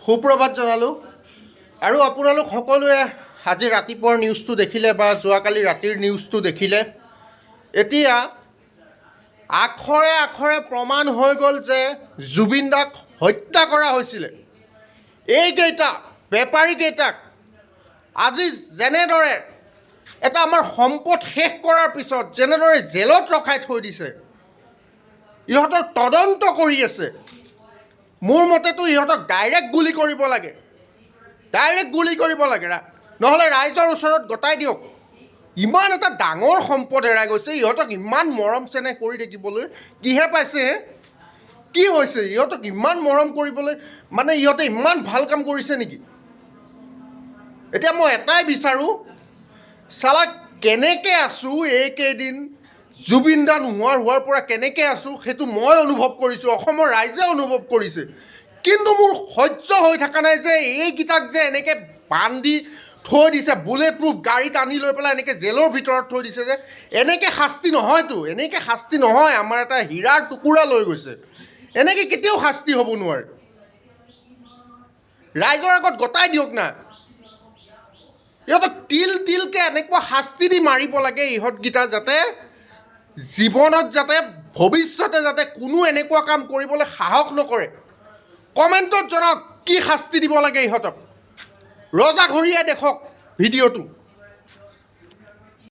সুপ্ৰভাত জনালোঁ আৰু আপোনালোক সকলোৱে আজি ৰাতিপুৱাৰ নিউজটো দেখিলে বা যোৱাকালি ৰাতিৰ নিউজটো দেখিলে। এতিয়া আখৰে আখৰে প্ৰমাণ হৈ গ'ল যে জুবিন দাক হত্যা কৰা হৈছিলে। এইকেইটা বেপাৰীকেইটাক আজি যেনেদৰে এটা আমাৰ সম্পদ শেষ কৰাৰ পিছত যেনেদৰে জেলত ৰখাই থৈ দিছে, ইহঁতক তদন্ত কৰি আছে। মোৰ মতেতো ইহঁতক ডাইৰেক্ট গুলি কৰিব লাগে, নহ'লে ৰাইজৰ ওচৰত গতাই দিয়ক। ইমান এটা ডাঙৰ সম্পদ হেৰাই গৈছে, ইহঁতক ইমান মৰম চেনেহ কৰি থাকিবলৈ কিহে পাইছে? কি হৈছে ইহঁতক ইমান মৰম কৰিবলৈ? মানে ইহঁতে ইমান ভাল কাম কৰিছে নেকি? এতিয়া মই এটাই বিচাৰোঁ, চালা কেনেকৈ আছোঁ এইকেইদিন, জুবিন দা হোৱাৰ পৰা কেনেকৈ আছোঁ সেইটো মই অনুভৱ কৰিছোঁ, অসমৰ ৰাইজে অনুভৱ কৰিছে। কিন্তু মোৰ সহ্য হৈ থকা নাই যে এইকেইটাক যে এনেকৈ বান্ধি থৈ দিছে, বুলেট প্ৰুফ গাড়ীত আনি লৈ পেলাই এনেকৈ জেলৰ ভিতৰত থৈ দিছে যে। এনেকৈ শাস্তি নহয়তো, এনেকৈ শাস্তি নহয়। আমাৰ এটা হীৰাৰ টুকুৰা লৈ গৈছে, এনেকৈ কেতিয়াও শাস্তি হ'ব নোৱাৰে। ৰাইজৰ আগত গতাই দিয়ক না। ইহঁতক তিলকৈ এনেকুৱা শাস্তি দি মাৰিব লাগে ইহঁতকেইটা, যাতে জীৱনত যাতে ভৱিষ্যতে যাতে কোনো এনেকুৱা কাম কৰিবলৈ সাহস নকৰে। কমেণ্টত জনাওক কি শাস্তি দিব লাগে ইহঁতক। ৰজা ঘৰীয়াই দেখক ভিডিঅ'টো।